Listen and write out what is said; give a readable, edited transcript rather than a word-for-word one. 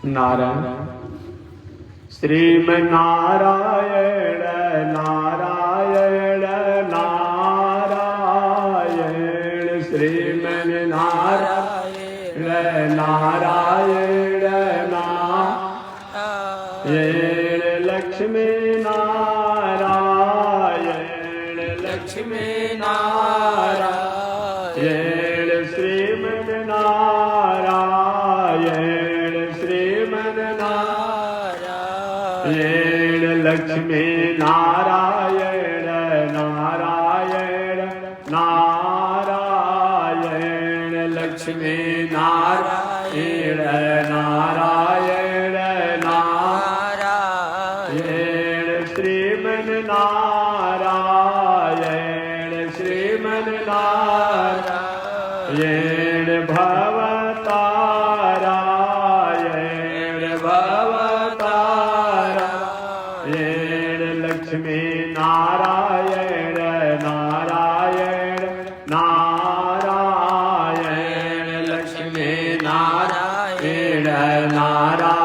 Narayan Sriman Narayana Narayan Narayan Sriman Narayana Narayan Narayan Lakshmi Narayan Lakshmi Narayan Sriman Narayana Sriman Narayana Lakshmi Narayan Narayan Narayan Lakshmi Narayan Narayan Narayan Sriman Narayana Sriman Narayana भवतारायण भवतारायण Lakshmi Narayan Narayan Narayan Lakshmi Narayan Narayan